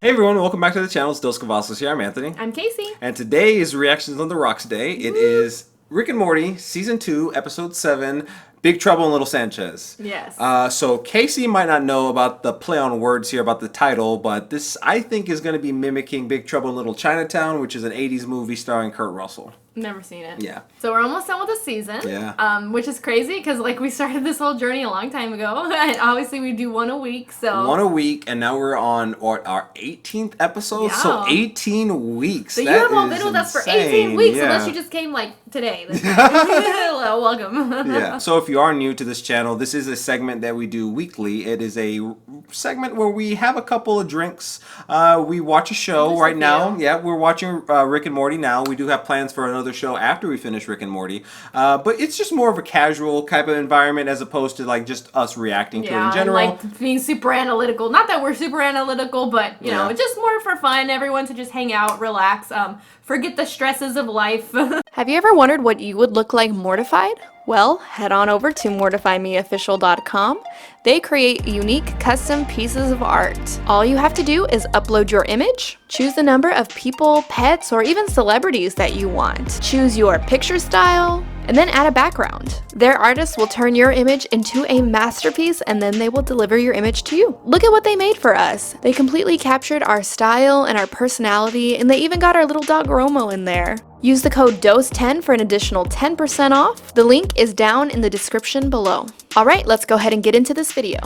Hey everyone, welcome back to the channel. It's Cavazos here. I'm Anthony. I'm Casey. And today is Reactions on the Rocks Day. It is Rick and Morty, Season 2, Episode 7, Big Trouble in Little Sanchez. Yes. So Casey might not know about the play on words here about the title, but this, I think, is going to be mimicking Big Trouble in Little Chinatown, which is an 80s movie starring Kurt Russell. Never seen it. Yeah. So we're almost done with the season. Yeah. Which is crazy because like we started this whole journey a long time ago, and obviously we do one a week. So one a week, and now we're on our 18th episode. Yeah. So 18 weeks. So you have all been with us for 18 weeks, unless you just came like today. Hello, welcome. Yeah. So if you are new to this channel, this is a segment that we do weekly. It is a segment where we have a couple of drinks. We watch a show right now. Yeah, we're watching Rick and Morty now. We do have plans for another show after we finish Rick and Morty. But it's just more of a casual type of environment as opposed to like just us reacting to it in general. And like being super analytical. Not that we're super analytical, but you know, just more for fun. Everyone to just hang out, relax, forget the stresses of life. Have you ever wondered what you would look like mortified? Well, head on over to MortifyMeOfficial.com. They create unique custom pieces of art. All you have to do is upload your image, choose the number of people, pets, or even celebrities that you want. Choose your picture style, and then add a background. Their artists will turn your image into a masterpiece and then they will deliver your image to you. Look at what they made for us. They completely captured our style and our personality, and they even got our little dog Romo in there. Use the code DOSE10 for an additional 10% off. The link is down in the description below. Alright, let's go ahead and get into this video.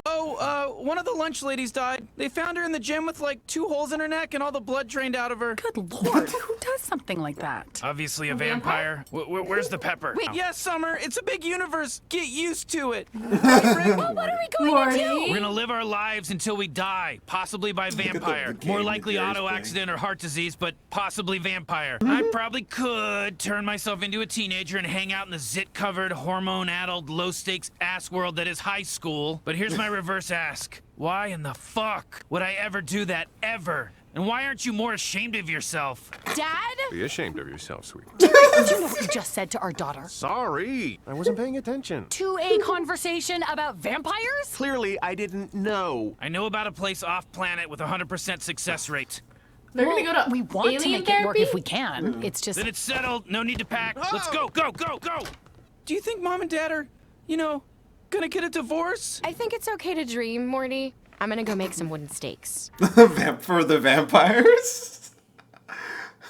One of the lunch ladies died. They found her in the gym with like 2 holes in her neck and all the blood drained out of her. Good lord, who does something like that? Obviously a vampire. Where's the pepper? Wait, yes, Summer, it's a big universe. Get used to it. Well, what are we going to do? We're gonna live our lives until we die, possibly by vampire. More likely auto accident or heart disease, but possibly vampire. I probably could turn myself into a teenager and hang out in the zit-covered, hormone-addled, low-stakes ass world that is high school. But here's my reverse ask. Why in the fuck would I ever do that, ever? And why aren't you more ashamed of yourself? Dad? Be ashamed of yourself, sweet. Did you know what you just said to our daughter? Sorry, I wasn't paying attention. To a conversation about vampires? Clearly, I didn't know. I know about a place off-planet with a 100% success rate. They're gonna go to We want to alien make therapy? it work if we can. It's just... Then it's settled. No need to pack. Let's go, go, go, go! Do you think Mom and Dad are, you know, gonna get a divorce? I think it's okay to dream, Morty. I'm gonna go make some wooden stakes. For the vampires?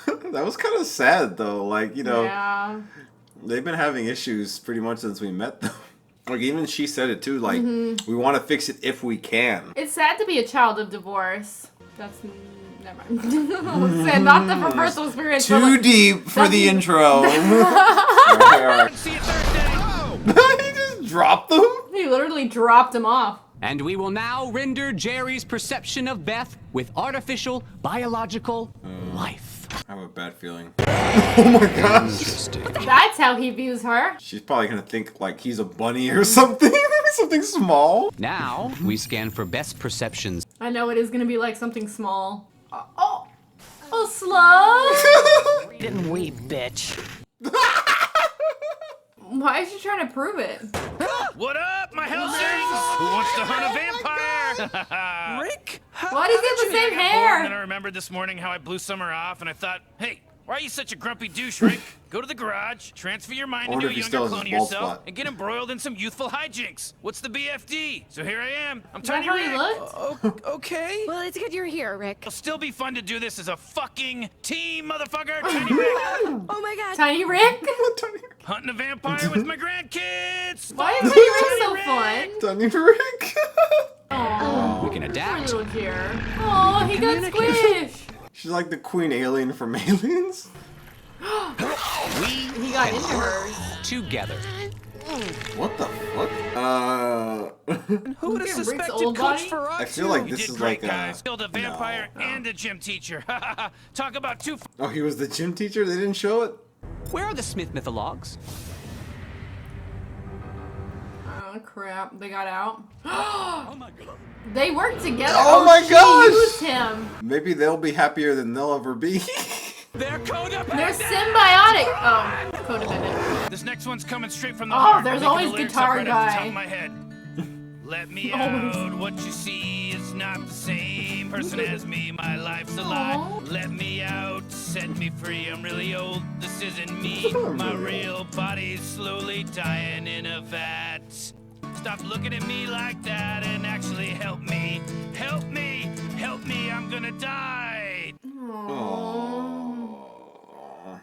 That was kind of sad though. Like, you know, they've been having issues pretty much since we met them. Like, even she said it too, like, we want to fix it if we can. It's sad to be a child of divorce. That's... never mind. Not the personal experience. Too deep for the intro. See you Thursday! He just dropped them? He literally dropped him off. And we will now render Jerry's perception of Beth with artificial, biological life. I have a bad feeling. Oh my gosh. That's how he views her. She's probably gonna think like he's a bunny or something. Something small. Now, we scan for Beth's perceptions. I know it is gonna be like something small. Oh, slow. didn't we, bitch? Why is she trying to prove it? What up, my Helsings? Who wants to hunt a vampire? Rick? Why does he have the same And hair? then I remembered this morning how I blew Summer off, and I thought, hey, why are you such a grumpy douche, Rick? Go to the garage, transfer your mind into a younger clone of yourself, and get embroiled in some youthful hijinks. What's the BFD? So here I am. I'm Is that Tiny how he Rick. looked? Okay. Well, it's good you're here, Rick. It'll still be fun to do this as a fucking team, motherfucker. Tiny Rick. Oh my god. Tiny Rick? Hunting a vampire with my grandkids. Why is Tiny Rick so fun? Tiny Rick. Aww. We can Poor adapt. little dear. Oh, he got squished. She's like the queen alien from Aliens. He got into hers. Together. What the fuck? Who would have Rick's suspected old Coach body? Ferrari? I feel like You this did is great, like guys. Killed a vampire no. and a gym teacher. Talk about two. Oh, he was the gym teacher? They didn't show it? Where are the Smith mythologs? Oh crap, they got out. Oh my god. They worked together. Oh my she gosh. used him. Maybe they'll be happier than they'll ever be. They're codependent. They're symbiotic. Oh, codependent. This next one's coming straight from the Oh, heart. there's Making always the lyrics guitar up right off the guy. top of my head. Let me out. What you see is not the same person as me. My life's a lie. Let me out. Set me free. I'm really old. This isn't me. My real body's slowly dying in a vat. Stop looking at me like that and actually help me. Help me. Help me. I'm gonna die.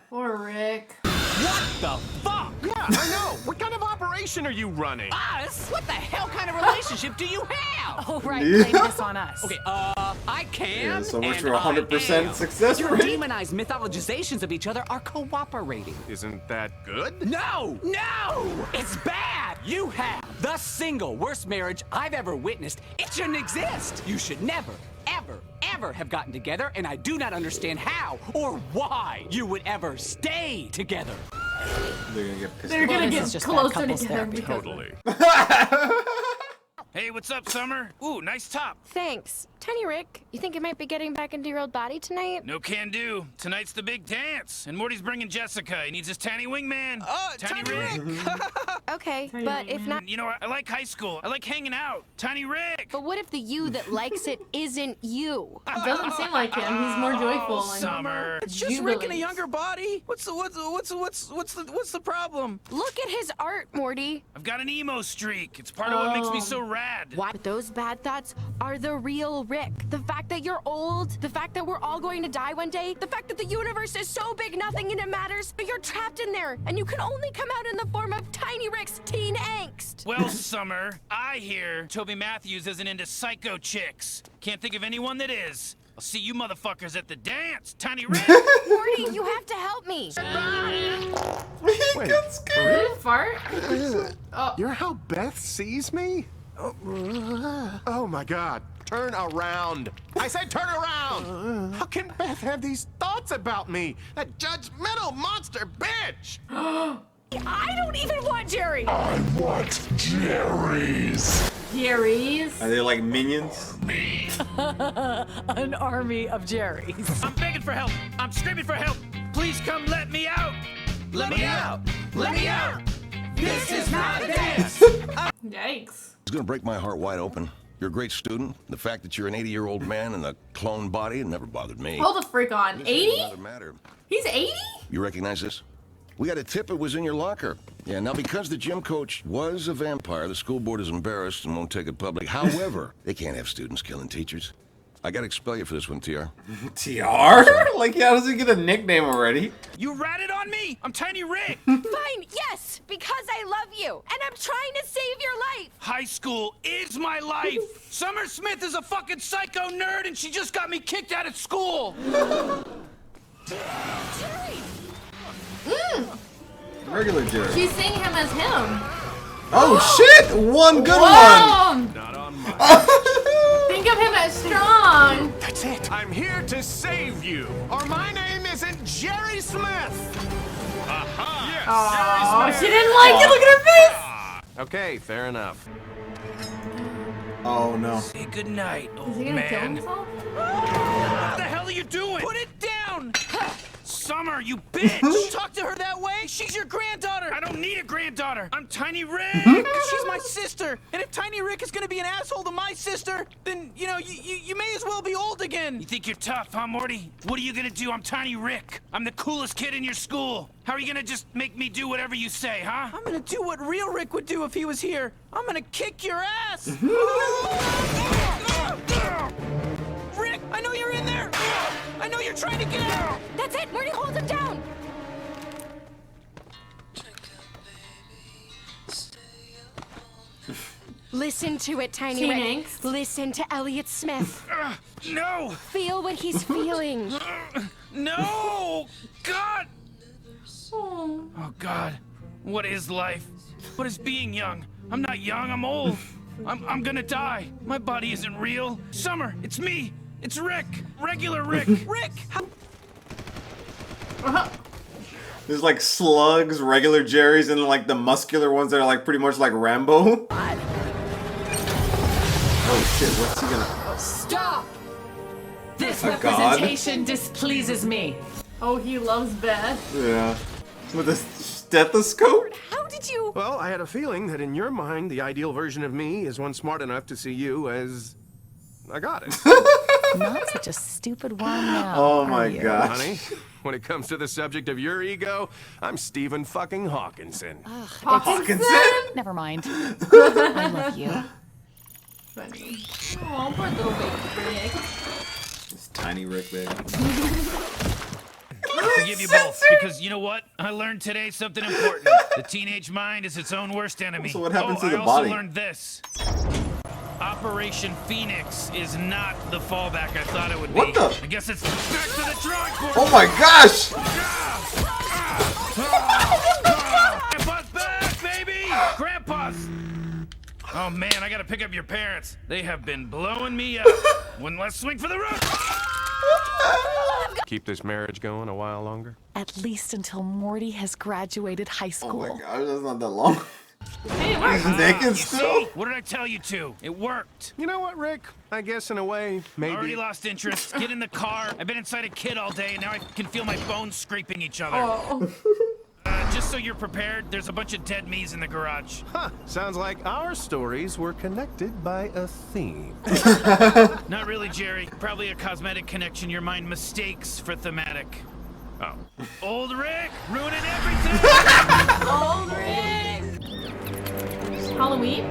Poor Rick. What the fuck? Yeah, I know. What kind of operation are you running? Us? What the hell kind of relationship do you have? Oh, right. Blame this on us. Okay, I can. Yeah, so much and for 100% I am. success Your rate. demonized mythologizations of each other are cooperating. Isn't that good? No! It's bad! You have the single worst marriage I've ever witnessed. It shouldn't exist. You should never, ever have gotten together, and I do not understand how or why you would ever stay together. They're gonna get pissed. They're gonna this get is just bad closer couples together. therapy. because- Totally. Hey, what's up, Summer? Ooh, nice top. Thanks. Tiny Rick, you think you might be getting back into your old body tonight? No can do. Tonight's the big dance, and Morty's bringing Jessica. He needs his tiny wingman. Tiny Rick. Okay, Tiny but Rick, if man. not, You know, I like high school. I like hanging out. Tiny Rick. but what if the you that likes it isn't you? It doesn't seem like him. He's more joyful. and Summer. It's just Rick in a jubilant. younger body. What's the problem? Look at his art, Morty. I've got an emo streak. It's part of what makes me so rad. Why? But those bad thoughts are the real Rick. The fact that you're old, the fact that we're all going to die one day, the fact that the universe is so big nothing in it matters, but you're trapped in there, and you can only come out in the form of Tiny Rick's teen angst. Well, Summer, I hear Toby Matthews isn't into psycho chicks. Can't think of anyone that is. I'll see you motherfuckers at the dance, Tiny Rick. Morty, you have to help me. Wait, Did it fart? you're how Beth sees me? Oh my God. Turn around. I said turn around. How can Beth have these thoughts about me? That judgmental monster bitch. I don't even want Jerry. Jerry's. Are they like minions? An army of Jerrys. I'm begging for help. I'm screaming for help. Please come let me out. Let me out. Let me out. This is not a dance. Yikes. It's gonna break my heart wide open. You're a great student. The fact that you're an 80-year-old man in a clone body never bothered me. Hold the freak on. 80? Doesn't matter. He's 80? You recognize this? We got a tip it was in your locker. Yeah, now because the gym coach was a vampire, the school board is embarrassed and won't take it public. However, they can't have students killing teachers. I gotta expel you for this one, TR. TR? Like, how does he get a nickname already? You ratted on me. I'm Tiny Rick. Fine, yes, because I love you, and I'm trying to save your life. High school is my life. Summer Smith is a fucking psycho nerd, and she just got me kicked out of school. Regular Jerry. She's seeing him as him. Oh shit! One good one! Whoa! Not on my. Think of him as strong. That's it. I'm here to save you. Or my name isn't Jerry Smith. Oh, she didn't like it. Look at her face. Okay, fair enough. Oh no. Say goodnight, old Is he gonna kill man. himself? What the hell are you doing? Put it down! Summer, you bitch! Don't talk to her that way. She's your granddaughter. I don't need a granddaughter. I'm Tiny Rick. She's my sister. And if Tiny Rick is gonna be an asshole to my sister, then you know you may as well be old again. You think you're tough, huh, Morty? What are you gonna do? I'm Tiny Rick. I'm the coolest kid in your school. How are you gonna just make me do whatever you say, huh? I'm gonna do what real Rick would do if he was here. I'm gonna kick your ass. Rick, I know you're in there. I know you're trying to get out. That's it, Morty, hold him down. Listen to it, Tiny Teen Rick. angst. Listen to Elliot Smith. No! Feel what he's feeling. No! God! Oh. Oh, God. What is life? What is being young? I'm not young, I'm old. I'm gonna die. My body isn't real. Summer, it's me. It's Rick. Regular Rick. Rick, There's like slugs, regular Jerry's, and like the muscular ones that are like pretty much like Rambo. Oh shit, what's he gonna... Stop! This Oh, God. representation displeases me. Oh, he loves Beth. Yeah. With this stethoscope? How did you? Well, I had a feeling that in your mind, the ideal version of me is one smart enough to see you as... I got it. Not such a stupid one now. Oh are my you? gosh. Honey, when it comes to the subject of your ego, I'm Stephen fucking Hawkinson. Hawkinson? Never mind. I love you. Funny. Oh, poor little baby Rick. It's tiny Rick there. I forgive you both, because you know what? I learned today something important. The teenage mind is its own worst enemy. So what happens to the I body? also learned this. Operation Phoenix is not the fallback I thought it would be. What the? I guess it's back to the drawing board. Oh my gosh! Grandpa's back, baby! Grandpa's! Oh man, I gotta pick up your parents. They have been blowing me up. One last swing for the roof. Keep this marriage going a while longer? At least until Morty has graduated high Oh school. my gosh, that's not that long. Hey, it worked. He's naked You still? see? What did I tell you to? It worked. You know what, Rick? I guess in a way, maybe... Already lost interest. Get in the car. I've been inside a kid all day, and now I can feel my bones scraping each other. Oh. Just so you're prepared, there's a bunch of dead me's in the garage. Huh, sounds like our stories were connected by a theme. Not really, Jerry. Probably a cosmetic connection your mind mistakes for thematic. Oh. Old Rick, ruining everything! Old Rick. Halloween?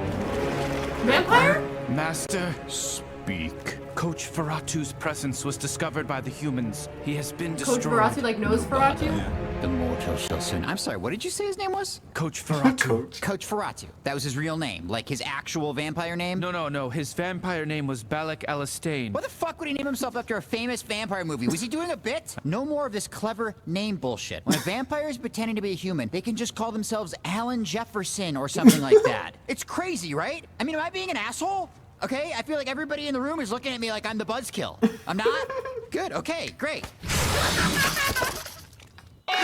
Vampire? Master, speak. Coach Ferratu's presence was discovered by the humans. He has been Coach destroyed. Ferratu like knows Ferratu? The mortal shall soon. I'm sorry, what did you say his name was? Coach Ferratu. Coach Ferratu. That was his real name, like his actual vampire name? No. His vampire name was Balak Alistane. What the fuck would he name himself after a famous vampire movie? Was he doing a bit? No more of this clever name bullshit. When a vampire is pretending to be a human, they can just call themselves Alan Jefferson or something like that. It's crazy, right? I mean, am I being an asshole? Okay, I feel like everybody in the room is looking at me like I'm the buzzkill. I'm not? Good, okay, great.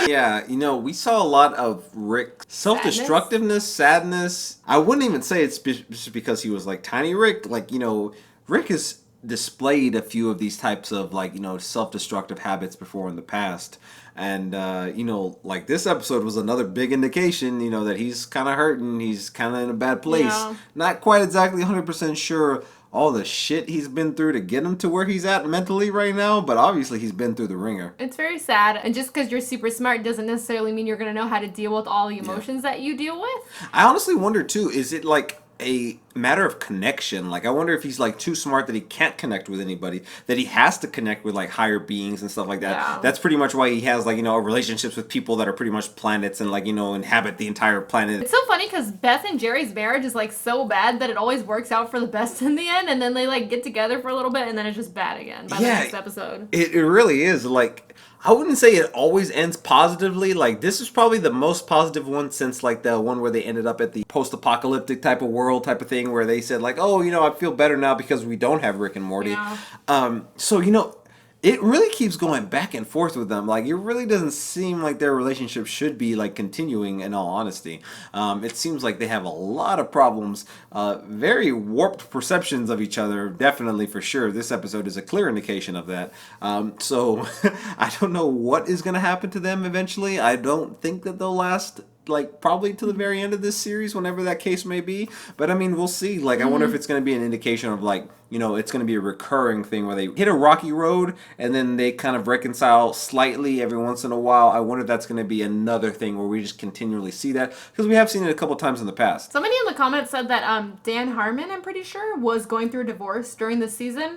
Yeah, you know, we saw a lot of Rick's self-destructiveness, sadness. I wouldn't even say it's just because he was like Tiny Rick. Like, you know, Rick has displayed a few of these types of like, you know, self-destructive habits before in the past. And, you know, like this episode was another big indication, you know, that he's kind of hurting. He's kind of in a bad place. Yeah. Not quite exactly 100% sure all the shit he's been through to get him to where he's at mentally right now, but obviously he's been through the ringer. It's very sad, and just because you're super smart doesn't necessarily mean you're going to know how to deal with all the emotions that you deal with. I honestly wonder too, is it like a matter of connection? Like I wonder if he's like too smart that he can't connect with anybody, that he has to connect with like higher beings and stuff like that. Yeah. That's pretty much why he has like, you know, relationships with people that are pretty much planets and like, you know, inhabit the entire planet. It's so funny because Beth and Jerry's marriage is like so bad that it always works out for the best in the end, and then they like get together for a little bit and then it's just bad again by the next episode. It really is. Like, I wouldn't say it always ends positively. Like, this is probably the most positive one since, like, the one where they ended up at the post-apocalyptic type of world type of thing where they said, like, oh, you know, I feel better now because we don't have Rick and Morty. Yeah. So, you know, it really keeps going back and forth with them. Like, it really doesn't seem like their relationship should be, like, continuing in all honesty. It seems like they have a lot of problems, very warped perceptions of each other, definitely for sure. This episode is a clear indication of that. So, I don't know what is going to happen to them eventually. I don't think that they'll last like probably to the very end of this series, whenever that case may be. But I mean, we'll see. Like, I wonder if it's going to be an indication of like, you know, it's going to be a recurring thing where they hit a rocky road and then they kind of reconcile slightly every once in a while. I wonder if that's going to be another thing where we just continually see that, because we have seen it a couple times in the past. Somebody in the comments said that Dan Harmon, I'm pretty sure, was going through a divorce during this season,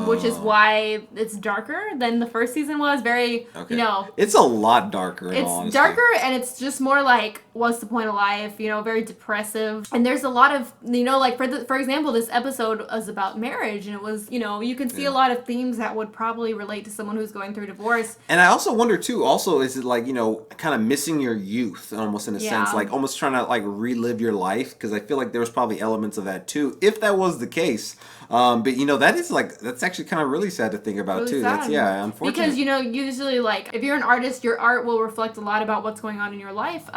which is why it's darker than the first season was. Very, you know, it's a lot darker. In all honesty. It's darker, and it's just more like, what's the point of life? You know, very depressive. And there's a lot of, you know, like for example, this episode was about marriage, and it was, you know, you can see a lot of themes that would probably relate to someone who's going through divorce. And I also wonder too, also, is it like, you know, kind of missing your youth almost in a sense, like almost trying to like relive your life? Because I feel like there was probably elements of that too, if that was the case. But you know, that is like, that's actually kind of really sad to think about really too. Sad. That's unfortunate. Because, you know, usually like if you're an artist, your art will reflect a lot about what's going on in your life.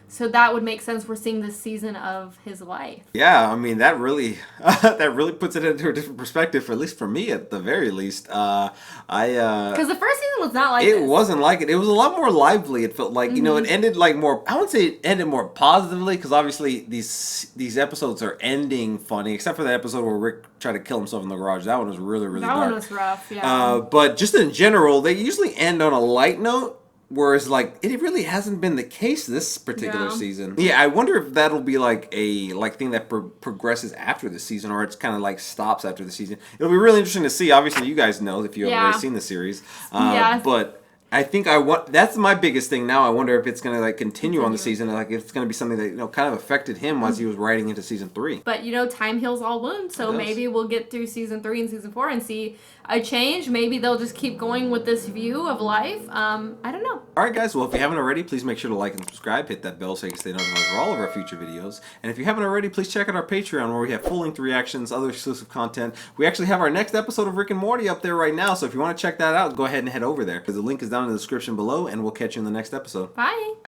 So that would make sense. We're seeing this season of his life. Yeah, I mean, that really that really puts it into her a different perspective, for at least for me, at the very least. Because the first season was not like it this. wasn't like it. It was a lot more lively. It felt like, you know, it ended like more, I wouldn't say it ended more positively, because obviously these episodes are ending funny, except for the episode where Rick tried to kill himself in the garage. That one was really, really dark. That one was rough, yeah. But just in general, they usually end on a light note. Whereas, like, it really hasn't been the case this particular season. Yeah, I wonder if that'll be, like, a thing that progresses after the season, or it's kind of, like, stops after the season. It'll be really interesting to see. Obviously, you guys know if you've already seen the series. But I think that's my biggest thing now. I wonder if it's going to, like, continue on the season. Like, if it's going to be something that, you know, kind of affected him as he was writing into season 3. But, you know, time heals all wounds. So maybe we'll get through season 3 and season 4 and see a change. Maybe they'll just keep going with this view of life. I don't know. All right, guys. Well, if you haven't already, please make sure to like and subscribe. Hit that bell so you can stay notified for all of our future videos. And if you haven't already, please check out our Patreon, where we have full-length reactions, other exclusive content. We actually have our next episode of Rick and Morty up there right now. So if you want to check that out, go ahead and head over there. The link is down in the description below, and we'll catch you in the next episode. Bye.